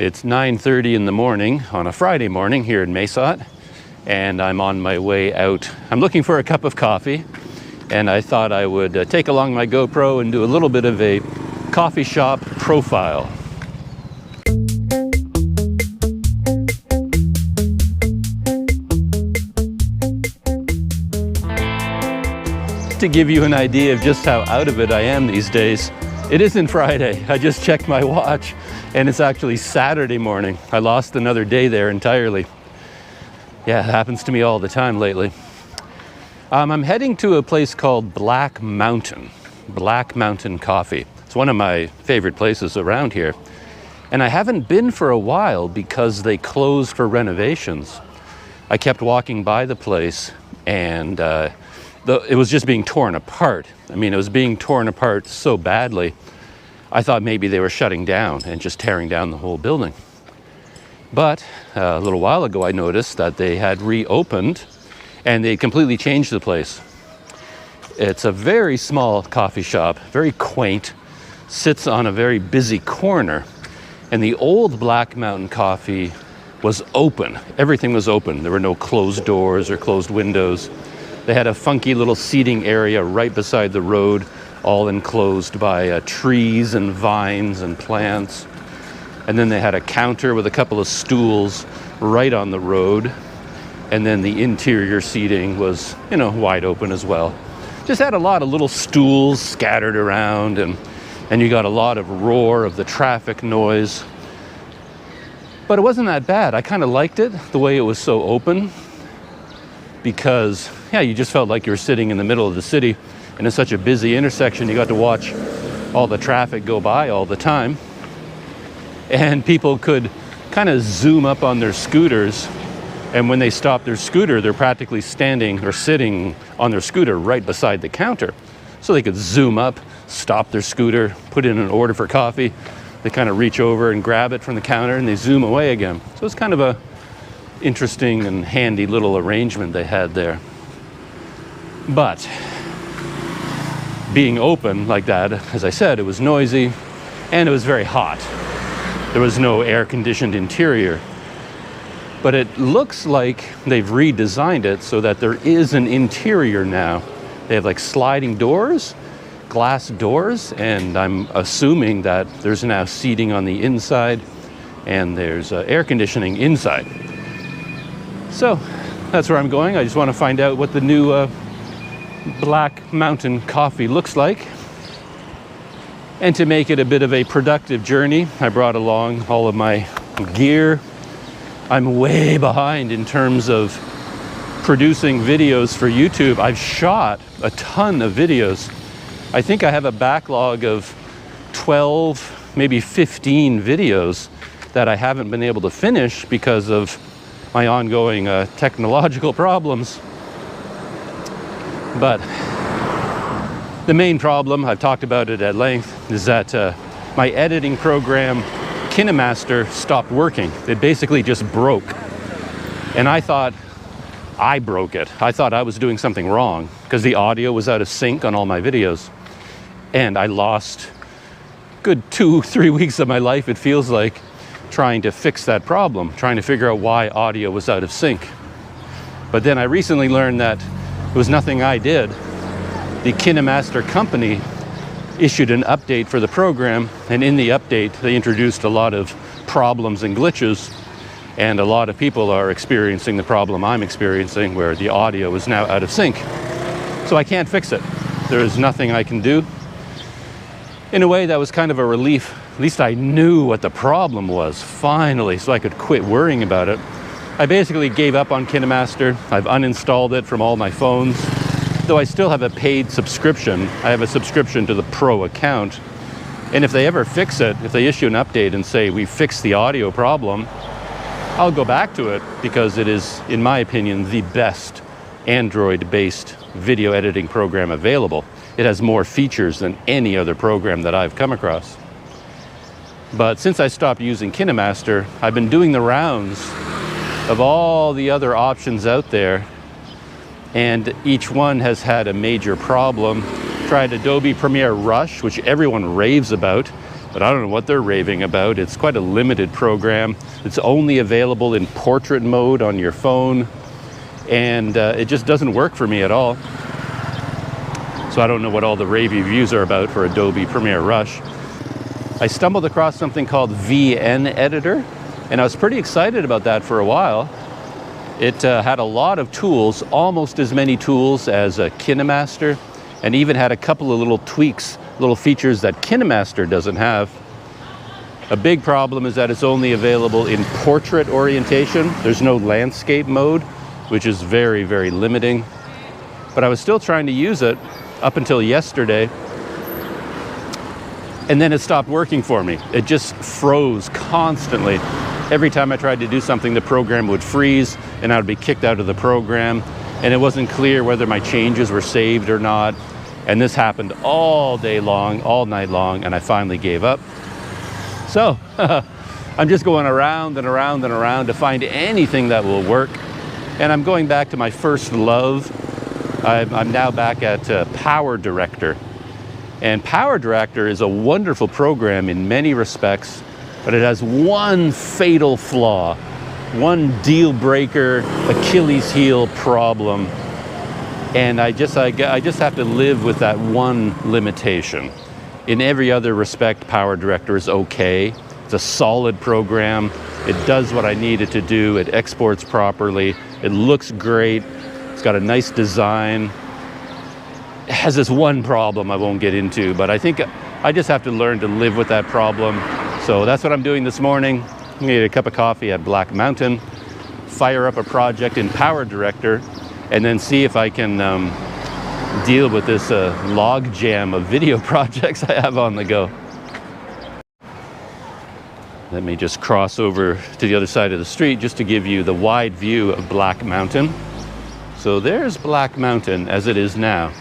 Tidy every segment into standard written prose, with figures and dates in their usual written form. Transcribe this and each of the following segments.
It's 9:30 in the morning on a Friday morning here in Mae Sot, and I'm on my way out. I'm looking for a cup of coffee, and I thought I would take along my GoPro and do a little bit of a coffee shop profile. To give you an idea of just how out of it I am these days, it isn't Friday. I just checked my watch and it's actually Saturday morning. I lost another day there entirely. Yeah, it happens to me all the time lately. I'm heading to a place called Black Mountain Coffee. It's one of my favorite places around here. And I haven't been for a while because they closed for renovations. I kept walking by the place and it was just being torn apart. I mean, it was being torn apart so badly. I thought maybe they were shutting down and just tearing down the whole building. But a little while ago, I noticed that they had reopened and they completely changed the place. It's a very small coffee shop, very quaint, sits on a very busy corner. And the old Black Mountain Coffee was open. Everything was open. There were no closed doors or closed windows. They had a funky little seating area right beside the road, all enclosed by trees and vines and plants. And then they had a counter with a couple of stools right on the road. And then the interior seating was, wide open as well. Just had a lot of little stools scattered around, and you got a lot of roar of the traffic noise. But it wasn't that bad. I kind of liked it, the way it was so open, because, you just felt like you were sitting in the middle of the city. And it's such a busy intersection, you got to watch all the traffic go by all the time. And people could kind of zoom up on their scooters. And when they stop their scooter, they're practically standing or sitting on their scooter right beside the counter. So they could zoom up, stop their scooter, put in an order for coffee. They kind of reach over and grab it from the counter and they zoom away again. So it's kind of a interesting and handy little arrangement they had there. But being open like that, as I said, it was noisy and it was very hot. There was no air-conditioned interior. But it looks like they've redesigned it so that there is an interior now. They have like sliding doors, glass doors, and I'm assuming that there's now seating on the inside and there's air conditioning inside. So that's where I'm going. I just want to find out what the new Black Mountain Coffee looks like. And to make it a bit of a productive journey, I brought along all of my gear. I'm way behind in terms of producing videos for YouTube. I've shot a ton of videos. I think I have a backlog of 12, maybe 15 videos that I haven't been able to finish because of my ongoing technological problems. But the main problem, I've talked about it at length, is that my editing program, KineMaster, stopped working. It basically just broke. And I thought I broke it. I thought I was doing something wrong because the audio was out of sync on all my videos. And I lost good 2-3 weeks of my life, it feels like, trying to fix that problem, trying to figure out why audio was out of sync. But then I recently learned that it was nothing I did. The KineMaster company issued an update for the program, and in the update they introduced a lot of problems and glitches, and a lot of people are experiencing the problem I'm experiencing, where the audio is now out of sync. So I can't fix it. There is nothing I can do. In a way, that was kind of a relief. At least I knew what the problem was, finally, so I could quit worrying about it. I basically gave up on KineMaster. I've uninstalled it from all my phones. Though I still have a paid subscription. I have a subscription to the Pro account. And if they ever fix it, if they issue an update and say, we fixed the audio problem, I'll go back to it because it is, in my opinion, the best Android-based video editing program available. It has more features than any other program that I've come across. But since I stopped using KineMaster, I've been doing the rounds of all the other options out there, and each one has had a major problem. Tried Adobe Premiere Rush, which everyone raves about. but I don't know what they're raving about. It's quite a limited program. It's only available in portrait mode on your phone, and it just doesn't work for me at all. So I don't know what all the rave reviews are about for Adobe Premiere Rush. I stumbled across something called VN Editor, and I was pretty excited about that for a while. It had a lot of tools, almost as many tools as KineMaster, and even had a couple of little tweaks, little features that KineMaster doesn't have. A big problem is that it's only available in portrait orientation. There's no landscape mode, which is very, very limiting. But I was still trying to use it up until yesterday, and then it stopped working for me. It just froze constantly. Every time I tried to do something, the program would freeze and I would be kicked out of the program, and it wasn't clear whether my changes were saved or not. And this happened all day long, all night long, and I finally gave up. So I'm just going around and around and around to find anything that will work. And I'm going back to my first love. I'm now back at Power Director. And Power Director is a wonderful program in many respects, but it has one fatal flaw, one deal breaker, Achilles heel problem. And I just have to live with that one limitation. In every other respect, Power Director is okay. It's a solid program. It does what I need it to do. It exports properly. It looks great. It's got a nice design. It has this one problem I won't get into, but I think I just have to learn to live with that problem. So that's what I'm doing this morning. I'm gonna get a cup of coffee at Black Mountain, fire up a project in Power Director, and then see if I can deal with this log jam of video projects I have on the go. Let me just cross over to the other side of the street just to give you the wide view of Black Mountain. So there's Black Mountain as it is now.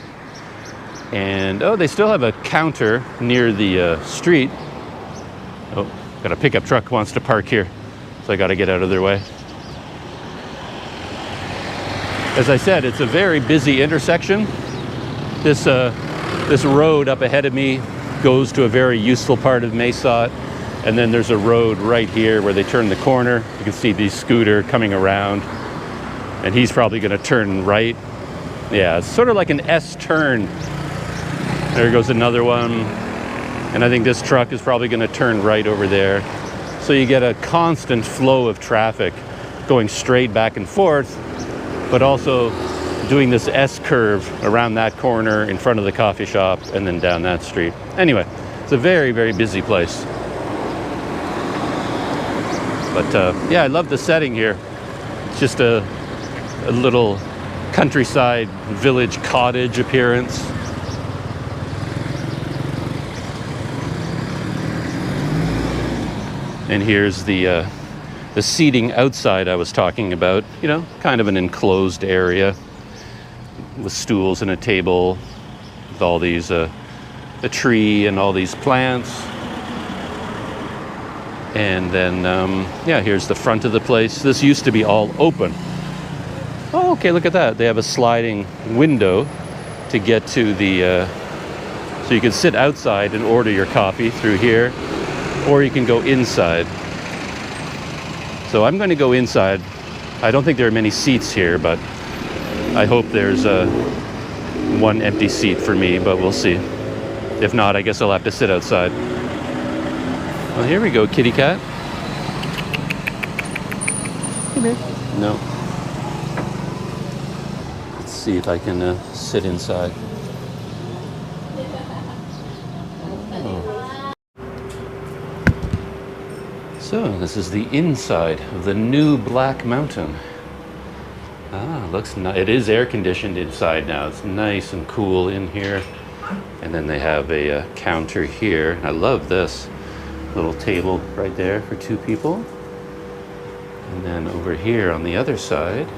And oh, they still have a counter near the street. Oh, got a pickup truck wants to park here, so I got to get out of their way. As I said, it's a very busy intersection. This road up ahead of me goes to a very useful part of Mae Sot, and then there's a road right here where they turn the corner. You can see the scooter coming around, and he's probably going to turn right. Yeah, it's sort of like an S-turn. There goes another one, and I think this truck is probably going to turn right over there. So you get a constant flow of traffic going straight back and forth, but also doing this S-curve around that corner in front of the coffee shop and then down that street. Anyway, it's a very, very busy place. But yeah, I love the setting here. It's just a little countryside village cottage appearance. And here's the seating outside I was talking about, you know, kind of an enclosed area with stools and a table with all these, a tree and all these plants. And then, yeah, here's the front of the place. This used to be all open. Oh, okay, look at that. They have a sliding window to get to the, so you can sit outside and order your coffee through here, or you can go inside. So I'm going to go inside. I don't think there are many seats here, but I hope there's one empty seat for me, but we'll see. If not, I guess I'll have to sit outside. Well, here we go, kitty cat. Hey, babe. No. Let's see if I can sit inside. Oh. So, this is the inside of the new Black Mountain. Ah, looks nice. It is air conditioned inside now. It's nice and cool in here. And then they have a counter here. I love this little table right there for two people. And then over here on the other side,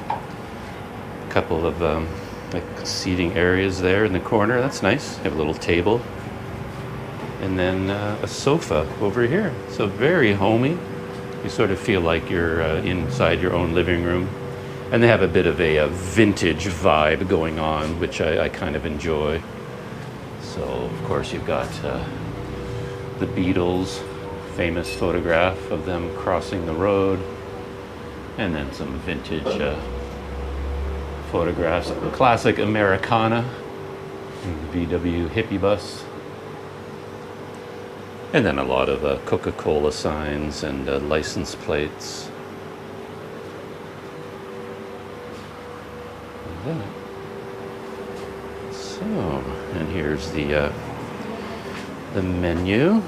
a couple of like seating areas there in the corner. That's nice. You have a little table. And then a sofa over here. So very homey. You sort of feel like you're inside your own living room. And they have a bit of a vintage vibe going on, which I kind of enjoy. So, of course, you've got the Beatles, famous photograph of them crossing the road, and then some vintage photographs of the classic Americana, VW hippie bus, and then a lot of Coca-Cola signs and license plates. Like that. So, and here's the menu.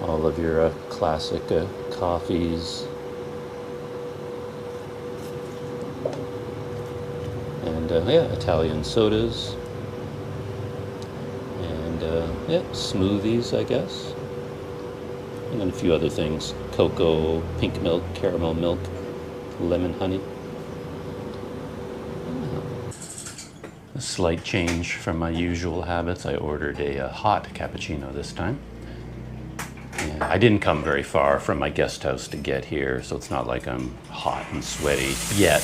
All of your classic coffees. And yeah, Italian sodas. And yeah, smoothies, I guess. And then a few other things. Cocoa, pink milk, caramel milk, lemon honey. A slight change from my usual habits. I ordered a hot cappuccino this time. And I didn't come very far from my guest house to get here, so it's not like I'm hot and sweaty yet.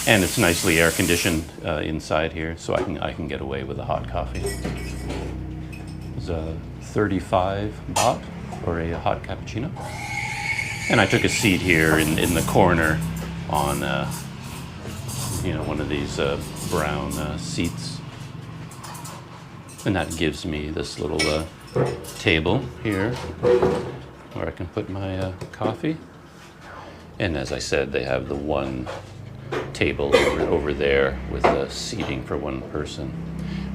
And it's nicely air conditioned inside here, so I can get away with a hot coffee. It was 35 baht for a hot cappuccino. And I took a seat here in the corner on one of these brown seats, and that gives me this little table here where I can put my coffee. And as I said, they have the one table over there with seating for one person.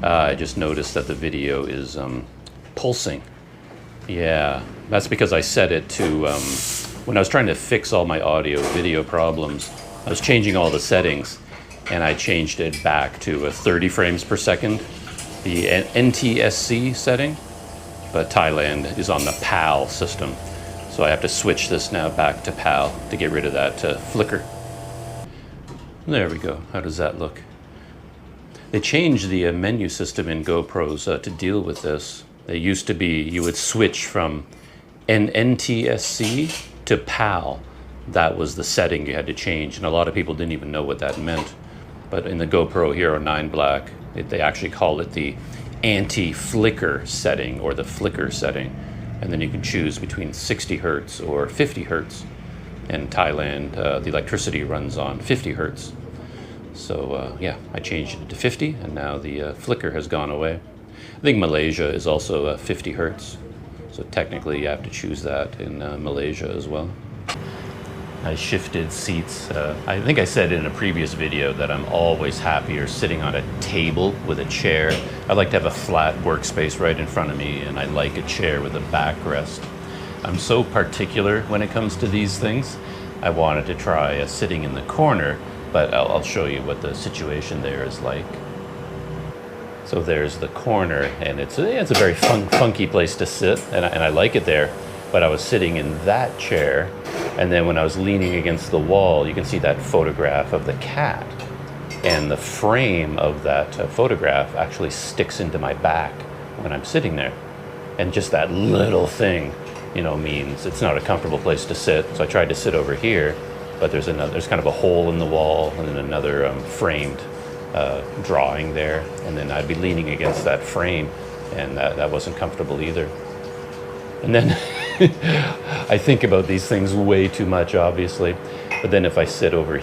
I just noticed that the video is pulsing. Yeah, that's because I set it to when I was trying to fix all my audio video problems, I was changing all the settings, and I changed it back to 30 frames per second, the NTSC setting, but Thailand is on the PAL system. So I have to switch this now back to PAL to get rid of that flicker. There we go. How does that look? They changed the menu system in GoPros to deal with this. They used to be, you would switch from NTSC to PAL. That was the setting you had to change, and a lot of people didn't even know what that meant. But in the GoPro Hero 9 Black, they actually call it the anti-flicker setting or the flicker setting. And then you can choose between 60 hertz or 50 hertz. In Thailand, the electricity runs on 50 hertz. So yeah, I changed it to 50, and now the flicker has gone away. I think Malaysia is also 50 hertz. So technically you have to choose that in Malaysia as well. I shifted seats. I think I said in a previous video that I'm always happier sitting on a table with a chair. I like to have a flat workspace right in front of me, and I like a chair with a backrest. I'm so particular when it comes to these things. I wanted to try sitting in the corner, but I'll show you what the situation there is like. So there's the corner, and it's a very funky place to sit, and I like it there. But I was sitting in that chair, and then when I was leaning against the wall, you can see that photograph of the cat. And the frame of that photograph actually sticks into my back when I'm sitting there. And just that little thing, means it's not a comfortable place to sit. So I tried to sit over here, but there's kind of a hole in the wall, and then another framed drawing there. And then I'd be leaning against that frame, and that wasn't comfortable either. And then I think about these things way too much, obviously. But then if I sit over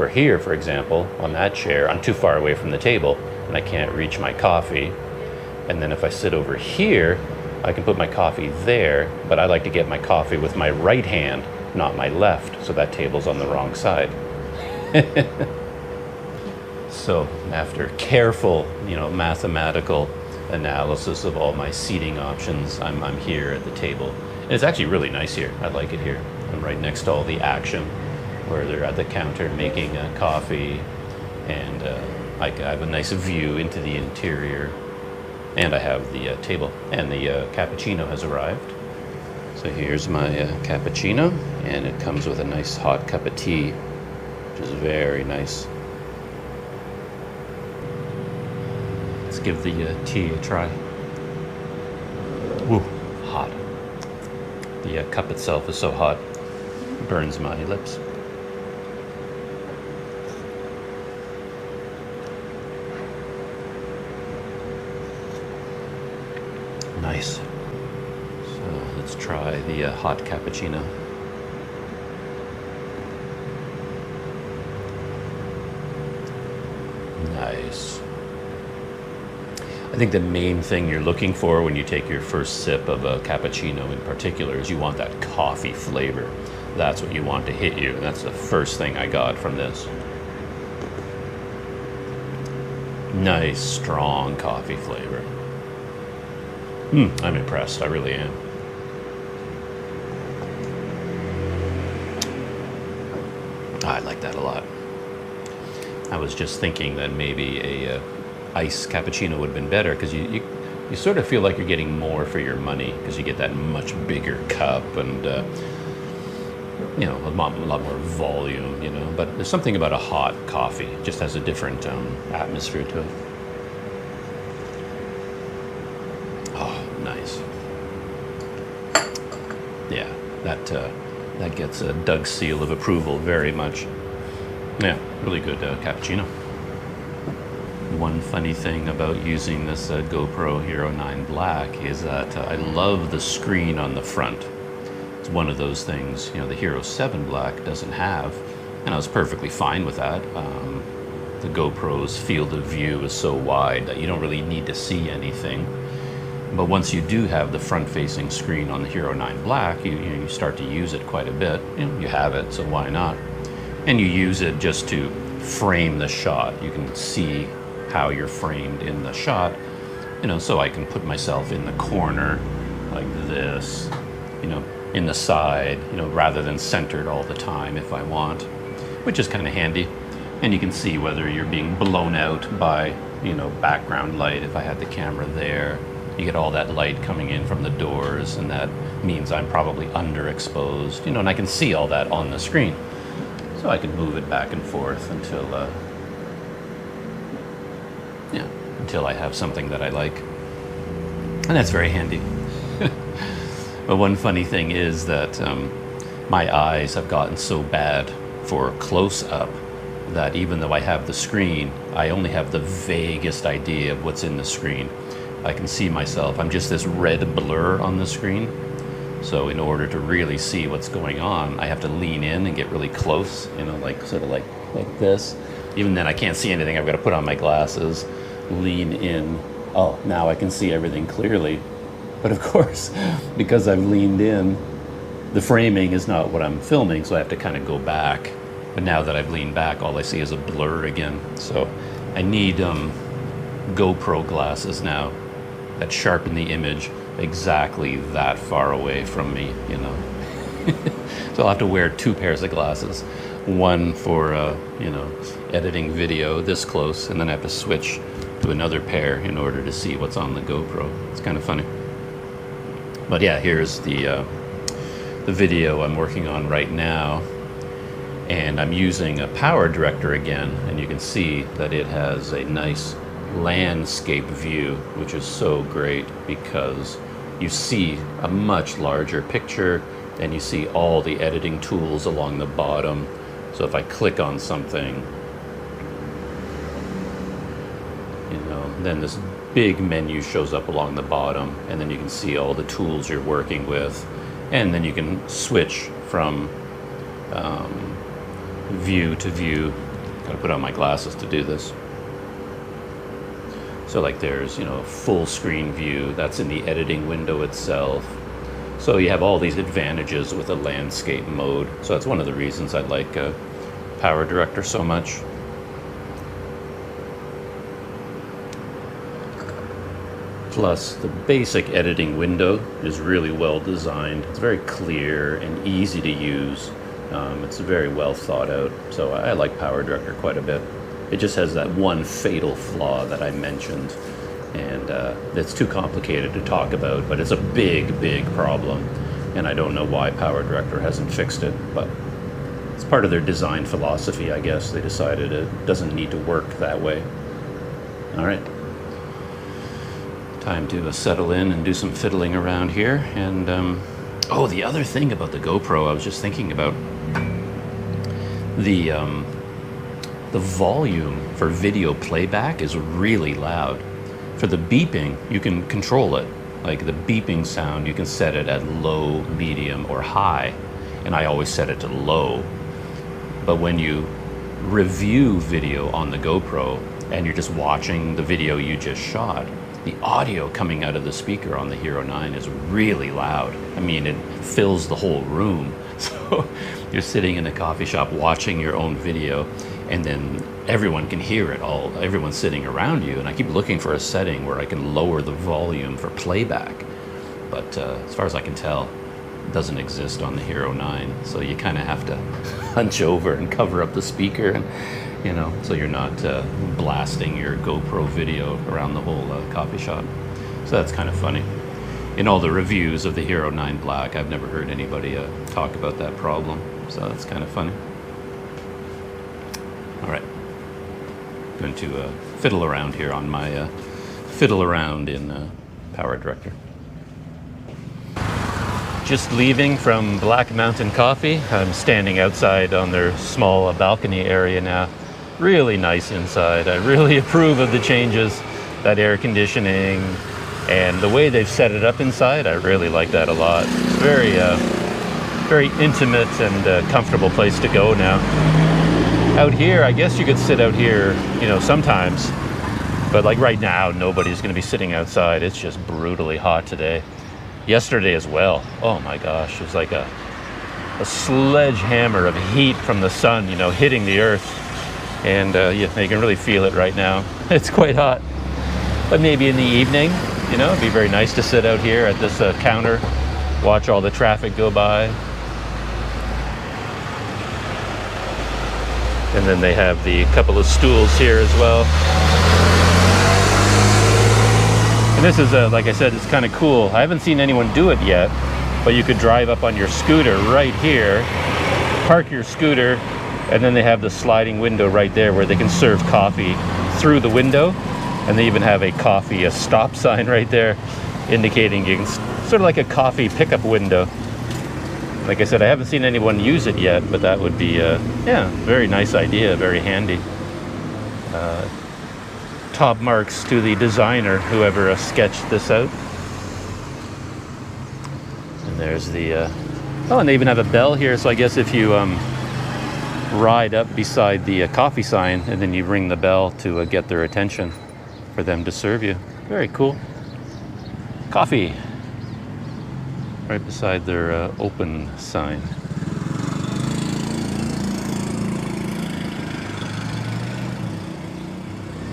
here, for example, on that chair, I'm too far away from the table, and I can't reach my coffee. And then if I sit over here, I can put my coffee there, but I like to get my coffee with my right hand, not my left, so that table's on the wrong side. So after careful, mathematical analysis of all my seating options, I'm here at the table. And it's actually really nice here. I like it here. I'm right next to all the action where they're at the counter making coffee, and I have a nice view into the interior, and I have the table, and the cappuccino has arrived. So here's my cappuccino, and it comes with a nice hot cup of tea, which is very nice. Let's give the tea a try. Woo, hot. The cup itself is so hot, it burns my lips. try the hot cappuccino. Nice. I think the main thing you're looking for when you take your first sip of a cappuccino in particular is you want that coffee flavor. That's what you want to hit you. And that's the first thing I got from this. Nice, strong coffee flavor. I'm impressed. I really am. I like that a lot. I was just thinking that maybe a iced cappuccino would have been better, because you sort of feel like you're getting more for your money, because you get that much bigger cup and you know, a lot more volume, you know. But there's something about a hot coffee. It just has a different atmosphere to it. Oh, nice. Yeah, that gets a Doug's seal of approval very much. Yeah, really good cappuccino. One funny thing about using this GoPro Hero 9 Black is that I love the screen on the front. It's one of those things, you know, the Hero 7 Black doesn't have, and I was perfectly fine with that. The GoPro's field of view is so wide that you don't really need to see anything. But once you do have the front-facing screen on the Hero 9 Black, you start to use it quite a bit. You know, you have it, so why not? And you use it just to frame the shot. You can see how you're framed in the shot, you know, so I can put myself in the corner like this, you know, in the side, you know, rather than centered all the time if I want, which is kind of handy. And you can see whether you're being blown out by, you know, background light. If I had the camera there, you get all that light coming in from the doors, and that means I'm probably underexposed, you know, and I can see all that on the screen. So I can move it back and forth until I have something that I like. And that's very handy. But one funny thing is that my eyes have gotten so bad for close-up that even though I have the screen, I only have the vaguest idea of what's in the screen. I can see myself, I'm just this red blur on the screen. So in order to really see what's going on, I have to lean in and get really close, you know, like sort of like this. Even then I can't see anything. I've got to put on my glasses, lean in. Oh, now I can see everything clearly. But of course, because I've leaned in, the framing is not what I'm filming, so I have to kind of go back. But now that I've leaned back, all I see is a blur again. So I need GoPro glasses now that sharpen the image exactly that far away from me, you know. So I'll have to wear two pairs of glasses, one for you know, editing video this close, and then I have to switch to another pair in order to see what's on the GoPro. It's kind of funny. But yeah, here's the video I'm working on right now, and I'm using a power director again, and you can see that it has a nice landscape view, which is so great because you see a much larger picture and you see all the editing tools along the bottom. So if I click on something, you know, then this big menu shows up along the bottom, and then you can see all the tools you're working with, and then you can switch from view to view. Gotta put on my glasses to do this. So like there's, you know, a full screen view, that's in the editing window itself. So you have all these advantages with a landscape mode. So that's one of the reasons I like Power Director so much. Plus the basic editing window is really well designed. It's very clear and easy to use. It's very well thought out. So I like Power Director quite a bit. It just has that one fatal flaw that I mentioned, and it's too complicated to talk about, but it's a big, big problem, and I don't know why Power Director hasn't fixed it, but it's part of their design philosophy, I guess. They decided it doesn't need to work that way. All right. Time to settle in and do some fiddling around here. And, oh, the other thing about the GoPro, I was just thinking about the volume for video playback is really loud. For the beeping, you can control it. Like the beeping sound, you can set it at low, medium, or high. And I always set it to low. But when you review video on the GoPro and you're just watching the video you just shot, the audio coming out of the speaker on the Hero 9 is really loud. I mean, it fills the whole room. So you're sitting in a coffee shop watching your own video, and then everyone can hear it, everyone's sitting around you. And I keep looking for a setting where I can lower the volume for playback. But as far as I can tell, it doesn't exist on the Hero 9. So you kind of have to hunch over and cover up the speaker, and so you're not blasting your GoPro video around the whole coffee shop. So that's kind of funny. In all the reviews of the Hero 9 Black, I've never heard anybody talk about that problem. So that's kind of funny. All right, going to fiddle around here on my fiddle around in Power Director. Just leaving from Black Mountain Coffee. I'm standing outside on their small balcony area now. Really nice inside. I really approve of the changes, that air conditioning, and the way they've set it up inside. I really like that a lot. It's very intimate and comfortable place to go now. Out here, I guess you could sit out here, sometimes, but like right now, nobody's going to be sitting outside. It's just brutally hot today. Yesterday as well. Oh my gosh, it was like a sledgehammer of heat from the sun, hitting the earth. And you can really feel it right now. It's quite hot. But maybe in the evening, it'd be very nice to sit out here at this counter, watch all the traffic go by. And then they have the couple of stools here as well. And this is, like I said, it's kind of cool. I haven't seen anyone do it yet, but you could drive up on your scooter right here, park your scooter, and then they have the sliding window right there where they can serve coffee through the window. And they even have a stop sign right there indicating you can, sort of like a coffee pickup window. Like I said, I haven't seen anyone use it yet, but that would be, very nice idea, very handy. Top marks to the designer, whoever sketched this out. And there's the, and they even have a bell here, so I guess if you ride up beside the coffee sign and then you ring the bell to get their attention for them to serve you. Very cool. Coffee right beside their open sign.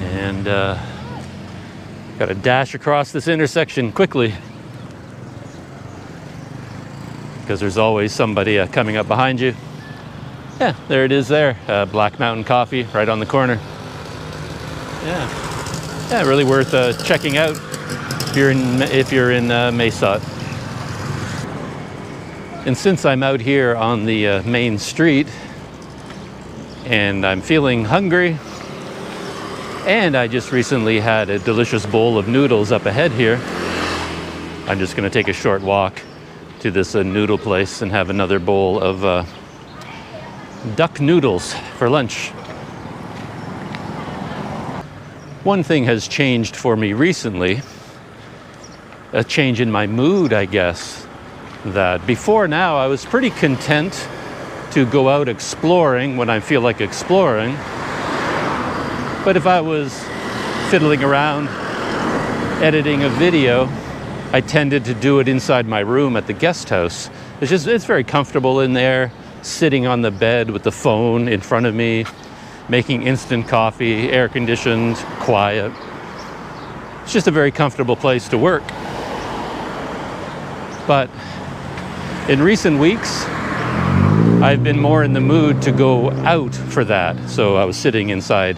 And got to dash across this intersection quickly because there's always somebody coming up behind you. Yeah, there it is there. Black Mountain Coffee right on the corner. Yeah, really worth checking out if you're in Mae Sot. And since I'm out here on the main street and I'm feeling hungry, and I just recently had a delicious bowl of noodles up ahead here, I'm just going to take a short walk to this noodle place and have another bowl of duck noodles for lunch. One thing has changed for me recently, a change in my mood, I guess, that before now I was pretty content to go out exploring when I feel like exploring. But if I was fiddling around, editing a video, I tended to do it inside my room at the guest house. It's very comfortable in there, sitting on the bed with the phone in front of me, making instant coffee, air conditioned, quiet. It's just a very comfortable place to work. But in recent weeks, I've been more in the mood to go out for that. So I was sitting inside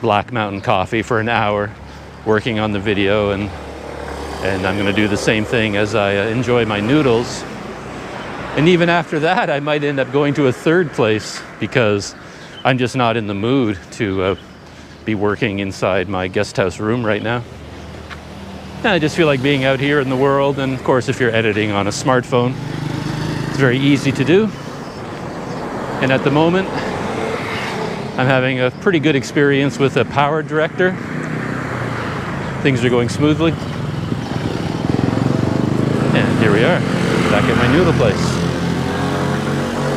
Black Mountain Coffee for an hour, working on the video, and I'm going to do the same thing as I enjoy my noodles. And even after that, I might end up going to a third place because I'm just not in the mood to be working inside my guest house room right now. And I just feel like being out here in the world. And of course, if you're editing on a smartphone, it's very easy to do. And at the moment, I'm having a pretty good experience with a Power Director. Things are going smoothly. are, back at my noodle place.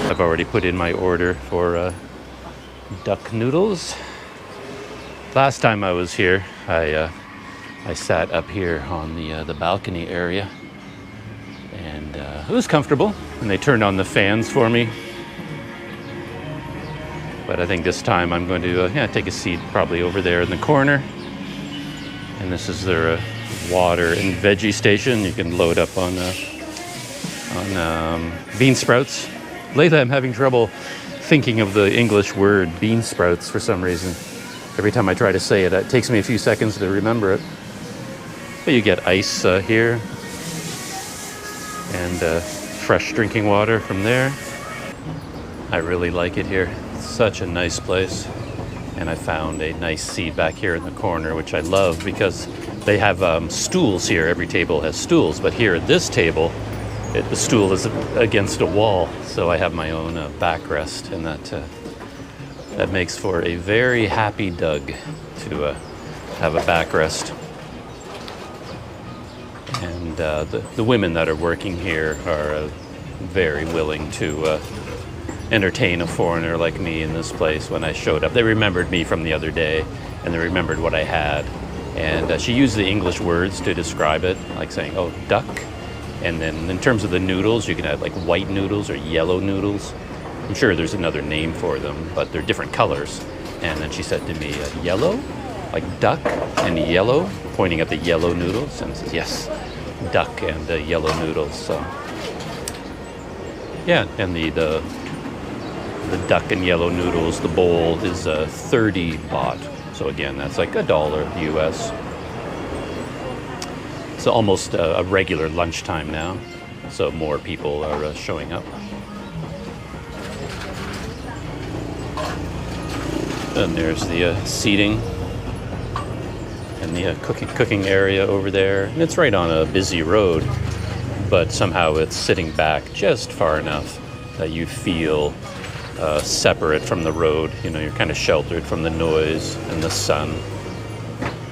I've already put in my order for duck noodles. Last time I was here, I sat up here on the balcony area, and it was comfortable, and they turned on the fans for me. But I think this time I'm going to take a seat probably over there in the corner. And this is their water and veggie station. You can load up on bean sprouts. Lately I'm having trouble thinking of the English word bean sprouts for some reason. Every time I try to say it, it takes me a few seconds to remember it. But you get ice here and fresh drinking water from there. I really like it here. It's such a nice place. And I found a nice seat back here in the corner, which I love because they have stools here. Every table has stools, but here at this table, the stool is against a wall, so I have my own backrest, and that makes for a very happy Doug to have a backrest. And the women that are working here are very willing to entertain a foreigner like me in this place. When I showed up, they remembered me from the other day, and they remembered what I had. And she used the English words to describe it, like saying, oh, duck. And then in terms of the noodles, you can have like white noodles or yellow noodles. I'm sure there's another name for them, but they're different colors. And then she said to me, yellow? Like duck and yellow? Pointing at the yellow noodles. And says, yes, duck and yellow noodles. So, yeah, and the duck and yellow noodles, the bowl is 30 baht. So again, that's like $1 US. It's almost a regular lunchtime now, so more people are showing up. And there's the seating and the cooking area over there. And it's right on a busy road, but somehow it's sitting back just far enough that you feel separate from the road. You know, you're kind of sheltered from the noise and the sun.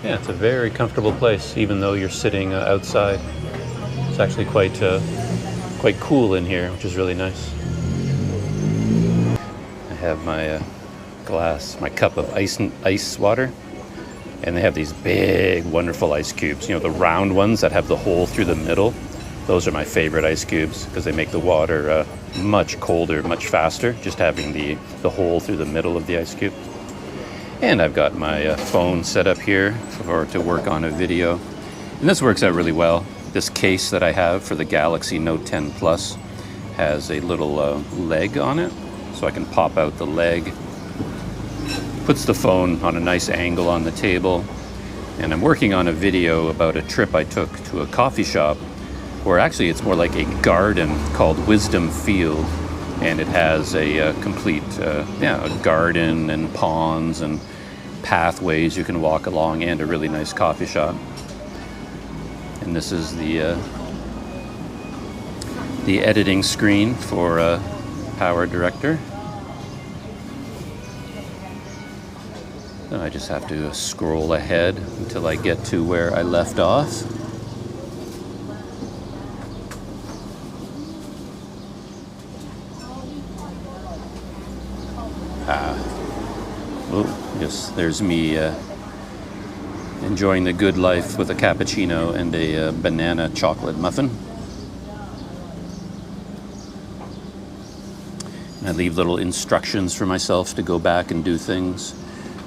Yeah, it's a very comfortable place, even though you're sitting outside. It's actually quite cool in here, which is really nice. I have my my cup of ice water, and they have these big, wonderful ice cubes. You know, the round ones that have the hole through the middle. Those are my favorite ice cubes because they make the water much colder, much faster, just having the hole through the middle of the ice cube. And I've got my phone set up here to work on a video. And this works out really well. This case that I have for the Galaxy Note 10 Plus has a little leg on it, so I can pop out the leg. Puts the phone on a nice angle on the table. And I'm working on a video about a trip I took to a coffee shop, where actually it's more like a garden called Wisdom Field. And it has a complete a garden and ponds and pathways you can walk along, and a really nice coffee shop. And this is the editing screen for Power Director. And I just have to scroll ahead until I get to where I left off. Yes, there's me enjoying the good life with a cappuccino and a banana chocolate muffin. And I leave little instructions for myself to go back and do things.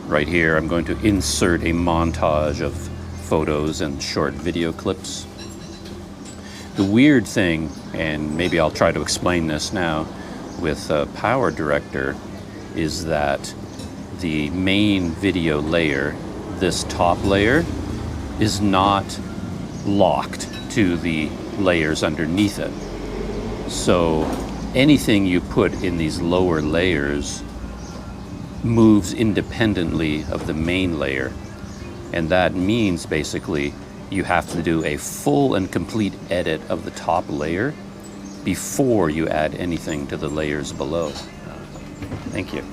Right here, I'm going to insert a montage of photos and short video clips. The weird thing, and maybe I'll try to explain this now, with Power Director, is that the main video layer, this top layer, is not locked to the layers underneath it. So anything you put in these lower layers moves independently of the main layer. And that means basically you have to do a full and complete edit of the top layer before you add anything to the layers below. Thank you.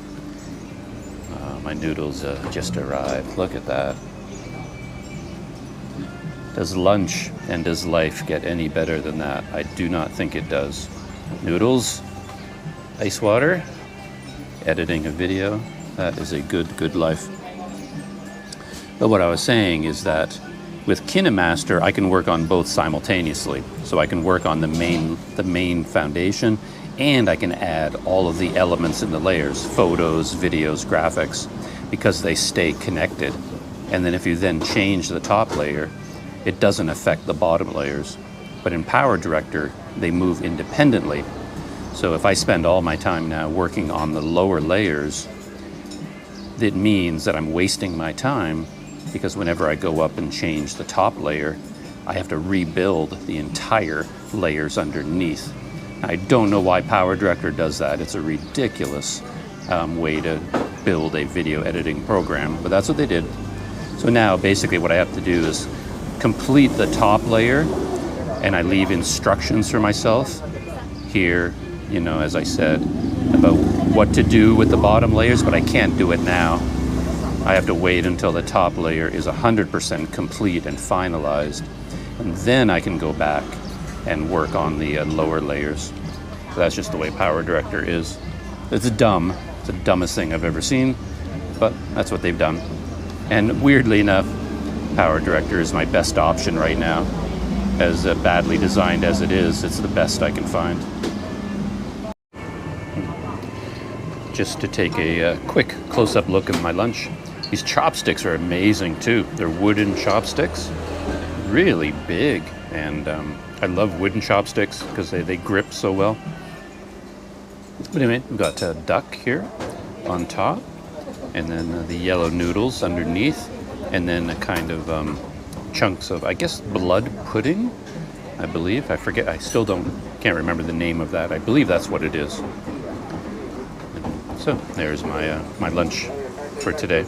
My noodles just arrived. Look at that. Does lunch and does life get any better than that? I do not think it does. Noodles, ice water, editing a video, that is a good life. But what I was saying is that with KineMaster, I can work on both simultaneously. So I can work on the main foundation, and I can add all of the elements in the layers, photos, videos, graphics, because they stay connected. And then if you then change the top layer, it doesn't affect the bottom layers. But in Power Director, they move independently. So if I spend all my time now working on the lower layers, it means that I'm wasting my time, because whenever I go up and change the top layer, I have to rebuild the entire layers underneath. I don't know why Power Director does that. It's a ridiculous way to build a video editing program, but that's what they did. So now basically what I have to do is complete the top layer, and I leave instructions for myself here, you know, as I said, about what to do with the bottom layers, but I can't do it now. I have to wait until the top layer is 100% complete and finalized, and then I can go back and work on the lower layers. So that's just the way Power Director is. It's dumb. It's the dumbest thing I've ever seen, but that's what they've done. And weirdly enough, Power Director is my best option right now. As badly designed as it is, it's the best I can find. Just to take a quick close-up look at my lunch. These chopsticks are amazing too. They're wooden chopsticks, really big. And I love wooden chopsticks because they grip so well. But anyway, we've got duck here on top, and then the yellow noodles underneath, and then a kind of chunks of, I guess, blood pudding, I believe. I forget, I still can't remember the name of that. I believe that's what it is. So there's my lunch for today.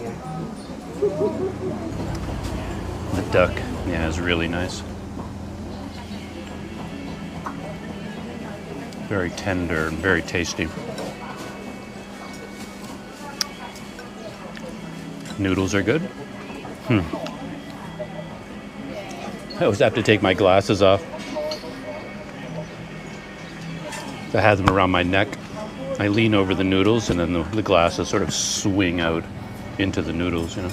The duck, yeah, is really nice. Very tender and very tasty. Noodles are good. I always have to take my glasses off. I have them around my neck. I lean over the noodles, and then the glasses sort of swing out into the noodles, you know.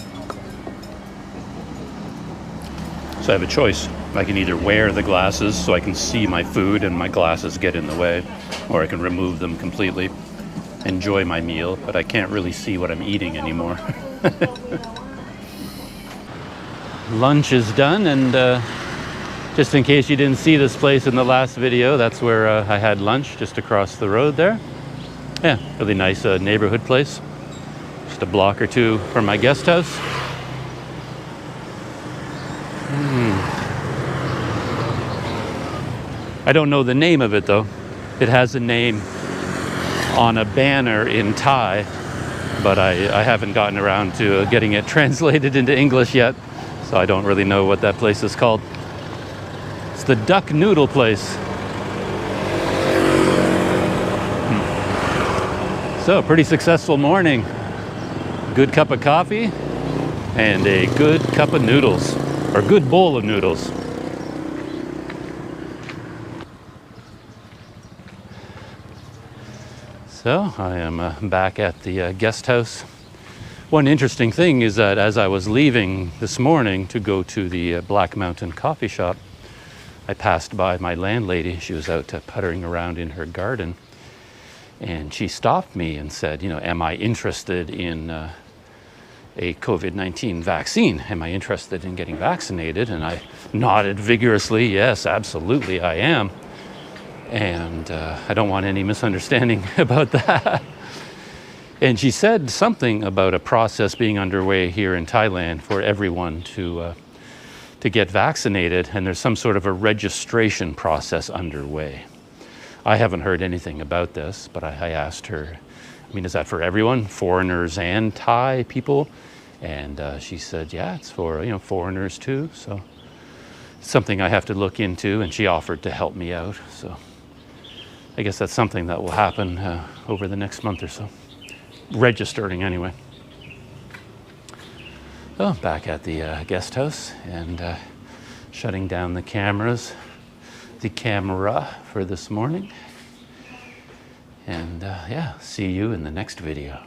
So I have a choice. I can either wear the glasses so I can see my food and my glasses get in the way, or I can remove them completely, enjoy my meal, but I can't really see what I'm eating anymore. Lunch is done, and just in case you didn't see this place in the last video, that's where I had lunch, just across the road there. Yeah, really nice neighborhood place. Just a block or two from my guest house. I don't know the name of it though. It has a name on a banner in Thai, but I haven't gotten around to getting it translated into English yet, so I don't really know what that place is called. It's the Duck Noodle place. So, pretty successful morning. Good cup of coffee and a good cup of noodles, or good bowl of noodles. So I am back at the guest house. One interesting thing is that as I was leaving this morning to go to the Black Mountain coffee shop, I passed by my landlady. She was out puttering around in her garden, and she stopped me and said, you know, am I interested in a COVID-19 vaccine? Am I interested in getting vaccinated? And I nodded vigorously, yes, absolutely I am. And I don't want any misunderstanding about that. And she said something about a process being underway here in Thailand for everyone to get vaccinated, and there's some sort of a registration process underway. I haven't heard anything about this, but I asked her, I mean, is that for everyone, foreigners and Thai people? And she said, yeah, it's for, you know, foreigners too. So it's something I have to look into, and she offered to help me out. So I guess that's something that will happen over the next month or so. Registering anyway. So back at the guest house, and Shutting down the camera for this morning. And yeah, see you in the next video.